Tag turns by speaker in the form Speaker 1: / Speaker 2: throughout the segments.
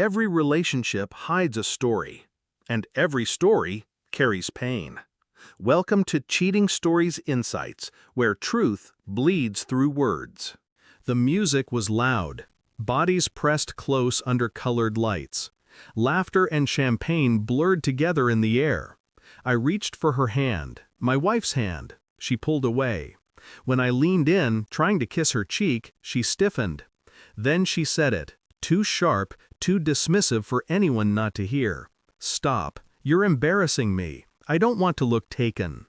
Speaker 1: Every relationship hides a story, and every story carries pain. Welcome to Cheating Stories Insights, where truth bleeds through words. The music was loud, bodies pressed close under colored lights. Laughter and champagne blurred together in the air. I reached for her hand, my wife's hand. She pulled away. When I leaned in, trying to kiss her cheek, she stiffened. Then she said it, too sharp, too dismissive for anyone not to hear. "Stop. You're embarrassing me. I don't want to look taken."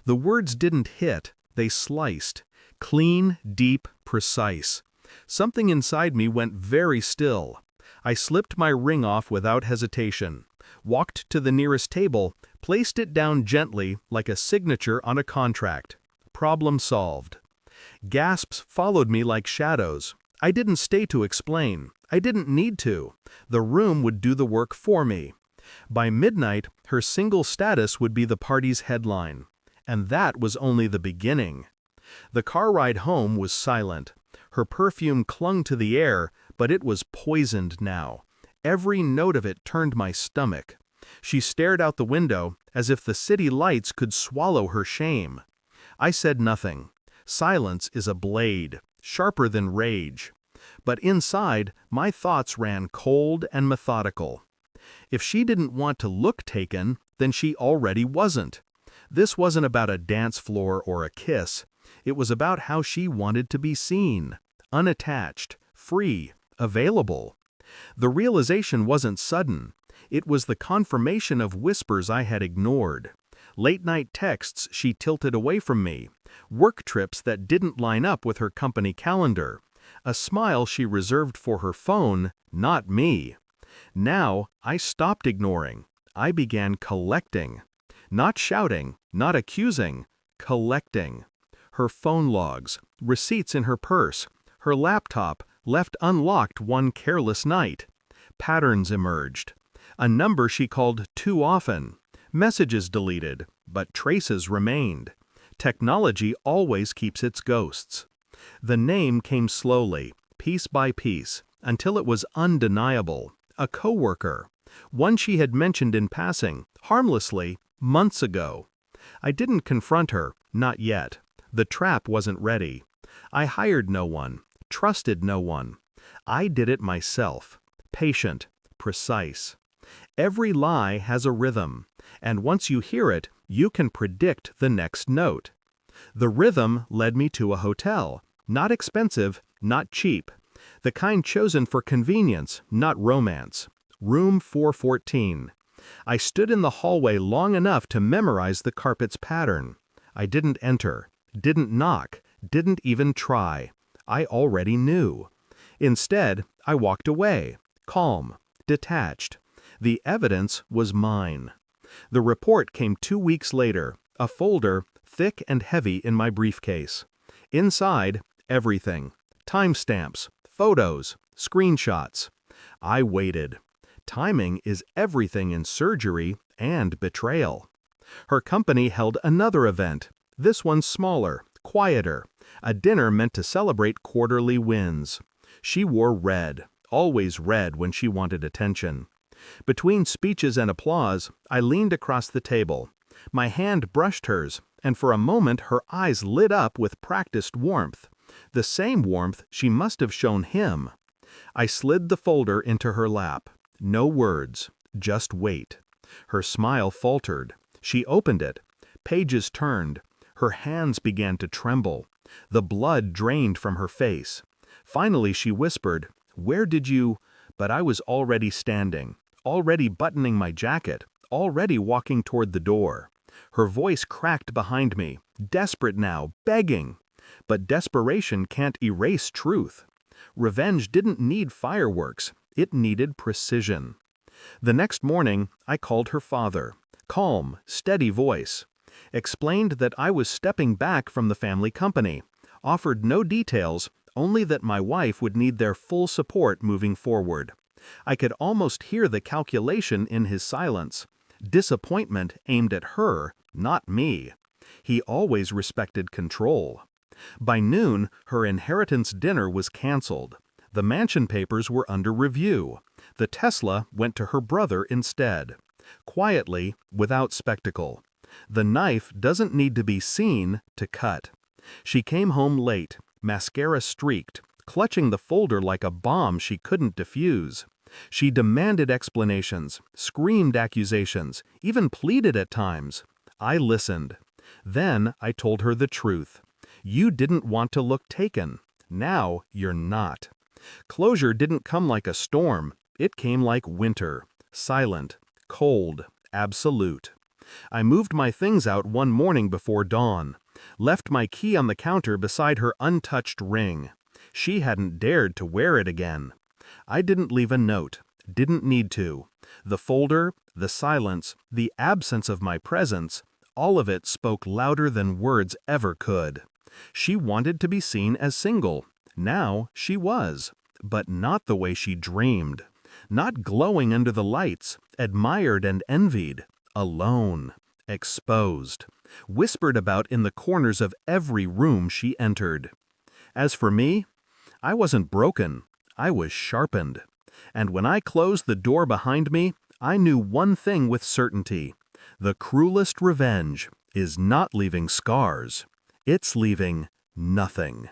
Speaker 1: The words didn't hit, they sliced. Clean, deep, precise. Something inside me went very still. I slipped my ring off without hesitation, walked to the nearest table, placed it down gently like a signature on a contract. Problem solved. Gasps followed me like shadows. I didn't stay to explain. I didn't need to. The room would do the work for me. By midnight, her single status would be the party's headline. And that was only the beginning. The car ride home was silent. Her perfume clung to the air, but it was poisoned now. Every note of it turned my stomach. She stared out the window as if the city lights could swallow her shame. I said nothing. Silence is a blade, sharper than rage. But inside, my thoughts ran cold and methodical. If she didn't want to look taken, then she already wasn't. This wasn't about a dance floor or a kiss. It was about how she wanted to be seen, unattached, free, available. The realization wasn't sudden. It was the confirmation of whispers I had ignored. Late-night texts she tilted away from me. Work trips that didn't line up with her company calendar. A smile she reserved for her phone, not me. Now, I stopped ignoring. I began collecting. Not shouting, not accusing, collecting. Her phone logs, receipts in her purse, her laptop left unlocked one careless night. Patterns emerged. A number she called too often. Messages deleted, but traces remained. Technology always keeps its ghosts. The name came slowly, piece by piece, until it was undeniable. A coworker. One she had mentioned in passing, harmlessly, months ago. I didn't confront her, not yet. The trap wasn't ready. I hired no one, trusted no one. I did it myself. Patient, precise. Every lie has a rhythm, and once you hear it, you can predict the next note. The rhythm led me to a hotel. Not expensive, not cheap. The kind chosen for convenience, not romance. Room 414. I stood in the hallway long enough to memorize the carpet's pattern. I didn't enter, didn't knock, didn't even try. I already knew. Instead, I walked away, calm, detached. The evidence was mine. The report came 2 weeks later, a folder, thick and heavy in my briefcase. Inside, everything. Timestamps, photos, screenshots. I waited. Timing is everything in surgery and betrayal. Her company held another event, this one smaller, quieter, a dinner meant to celebrate quarterly wins. She wore red, always red when she wanted attention. Between speeches and applause, I leaned across the table. My hand brushed hers, and for a moment her eyes lit up with practiced warmth. The same warmth she must have shown him. I slid the folder into her lap. No words, just wait. Her smile faltered. She opened it. Pages turned. Her hands began to tremble. The blood drained from her face. Finally she whispered, "Where did you—" But I was already standing, already buttoning my jacket, already walking toward the door. Her voice cracked behind me, desperate now, begging. But desperation can't erase truth. Revenge didn't need fireworks. It needed precision. The next morning, I called her father. Calm, steady voice. Explained that I was stepping back from the family company. Offered no details, only that my wife would need their full support moving forward. I could almost hear the calculation in his silence. Disappointment aimed at her, not me. He always respected control. By noon, her inheritance dinner was canceled. The mansion papers were under review. The Tesla went to her brother instead. Quietly, without spectacle. The knife doesn't need to be seen to cut. She came home late, mascara streaked, clutching the folder like a bomb she couldn't defuse. She demanded explanations, screamed accusations, even pleaded at times. I listened. Then I told her the truth. You didn't want to look taken. Now you're not. Closure didn't come like a storm. It came like winter. Silent, cold, absolute. I moved my things out one morning before dawn. Left my key on the counter beside her untouched ring. She hadn't dared to wear it again. I didn't leave a note. Didn't need to. The folder, the silence, the absence of my presence, all of it spoke louder than words ever could. She wanted to be seen as single. Now she was. But not the way she dreamed. Not glowing under the lights, admired and envied. Alone. Exposed. Whispered about in the corners of every room she entered. As for me, I wasn't broken. I was sharpened. And when I closed the door behind me, I knew one thing with certainty. The cruelest revenge is not leaving scars. It's leaving nothing.